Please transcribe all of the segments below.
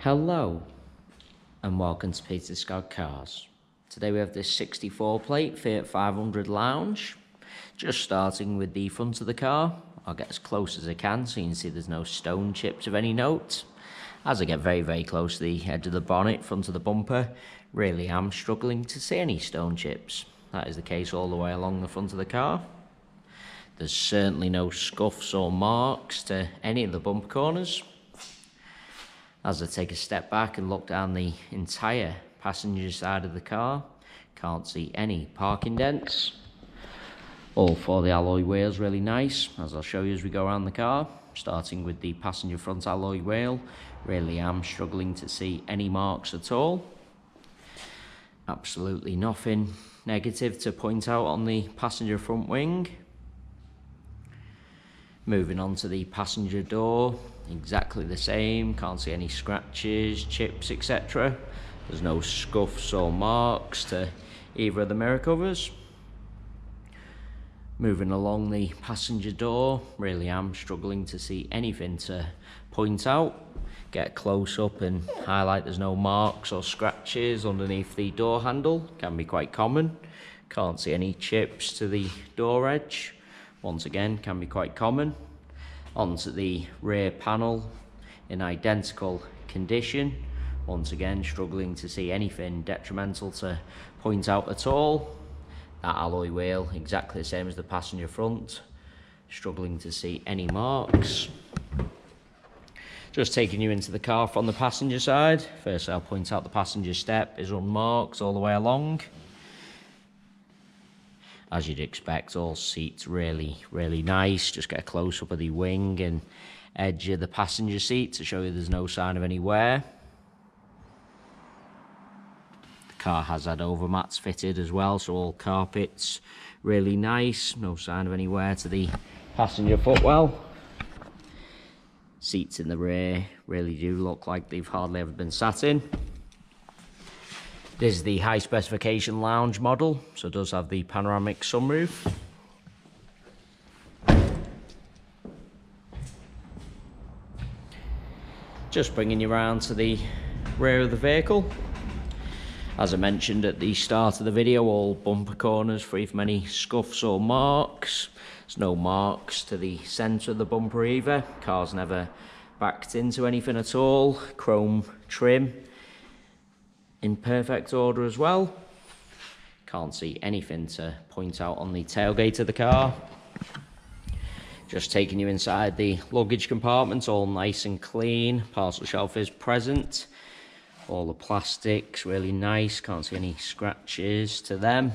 Hello and welcome to Peter Scott Cars. Today we have this 64 plate Fiat 500 Lounge. Just starting with the front of the car. I'll get as close as I can so you can see there's no stone chips of any note. As I get very close to the edge of the bonnet, front of the bumper, really am struggling to see any stone chips. That is the case all the way along the front of the car. There's certainly no scuffs or marks to any of the bumper corners. As I take a step back and look down the entire passenger side of the car, can't see any parking dents. All four of the alloy wheels really nice, as I'll show you as we go around the car. Starting with the passenger front alloy wheel, really am struggling to see any marks at all. Absolutely nothing negative to point out on the passenger front wing. Moving on to the passenger door, exactly the same, can't see any scratches, chips, etc. There's no scuffs or marks to either of the mirror covers. Moving along the passenger door, really am struggling to see anything to point out. Get close up and highlight there's no marks or scratches underneath the door handle, can be quite common. Can't see any chips to the door edge. Once again, can be quite common. Onto the rear panel in identical condition. Once again, struggling to see anything detrimental to point out at all. That alloy wheel, exactly the same as the passenger front. Struggling to see any marks. Just taking you into the car from the passenger side. First, I'll point out the passenger step is unmarked all the way along. As you'd expect, all seats really nice. Just get a close-up of the wing and edge of the passenger seat to show you there's no sign of any wear. The car has had overmats fitted as well, so all carpets really nice. No sign of any wear to the passenger footwell. Seats in the rear really do look like they've hardly ever been sat in. This is the high specification lounge model, so it does have the panoramic sunroof. Just bringing you around to the rear of the vehicle. As I mentioned at the start of the video, all bumper corners free from any scuffs or marks. There's no marks to the centre of the bumper either. Car's never backed into anything at all. Chrome trim in perfect order as well. Can't see anything to point out on the tailgate of the car. Just taking you inside the luggage compartment, all nice and clean. Parcel shelf is present. All the plastics really nice, can't see any scratches to them.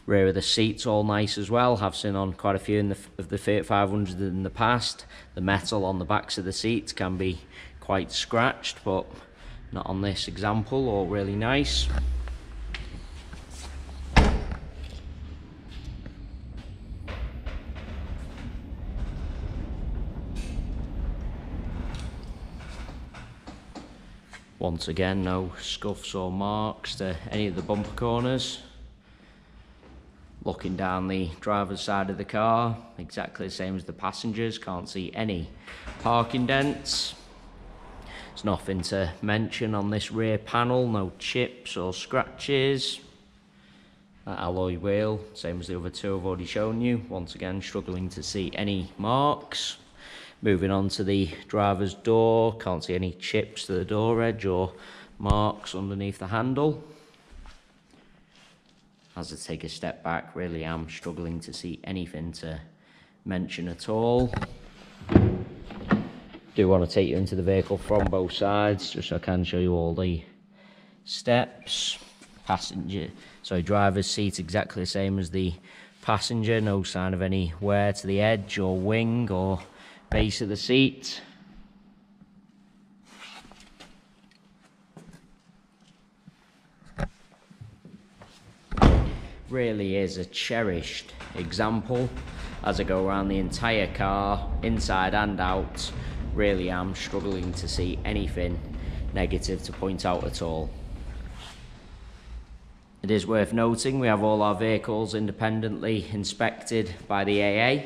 Rear of the seats all nice as well. Have seen on quite a few of the Fiat 500 in the past. The metal on the backs of the seats can be quite scratched, but not on this example, all really nice. Once again, no scuffs or marks to any of the bumper corners. Looking down the driver's side of the car, exactly the same as the passengers, can't see any parking dents. There's nothing to mention on this rear panel, no chips or scratches. That alloy wheel, same as the other two I've already shown you. Once again, struggling to see any marks. Moving on to the driver's door, can't see any chips to the door edge or marks underneath the handle. As I take a step back, really am struggling to see anything to mention at all. Do want to take you into the vehicle from both sides, just so I can show you all the steps. Driver's seat exactly the same as the passenger, no sign of any wear to the edge or wing or base of the seat. Really is a cherished example. As I go around the entire car, inside and out, really am struggling to see anything negative to point out at all. It is worth noting we have all our vehicles independently inspected by the AA.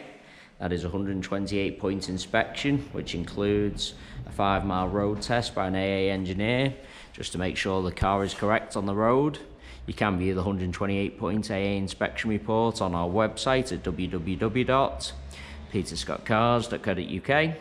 That is a 128-point inspection, which includes a 5-mile road test by an AA engineer, just to make sure the car is correct on the road. You can view the 128-point AA inspection report on our website at www.peterscottcars.co.uk.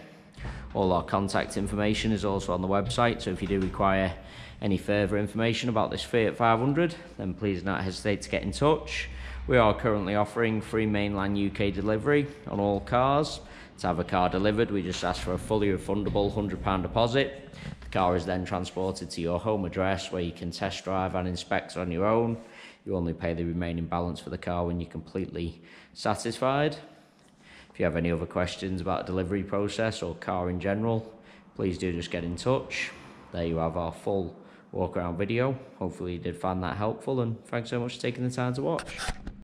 All our contact information is also on the website, so if you do require any further information about this Fiat 500, then please do not hesitate to get in touch. We are currently offering free mainland UK delivery on all cars. To have a car delivered, we just ask for a fully refundable £100 deposit. The car is then transported to your home address, where you can test drive and inspect on your own. You only pay the remaining balance for the car when you're completely satisfied. If you have any other questions about the delivery process or car in general, please do just get in touch. There you have our full walk around video. Hopefully you did find that helpful, and thanks so much for taking the time to watch.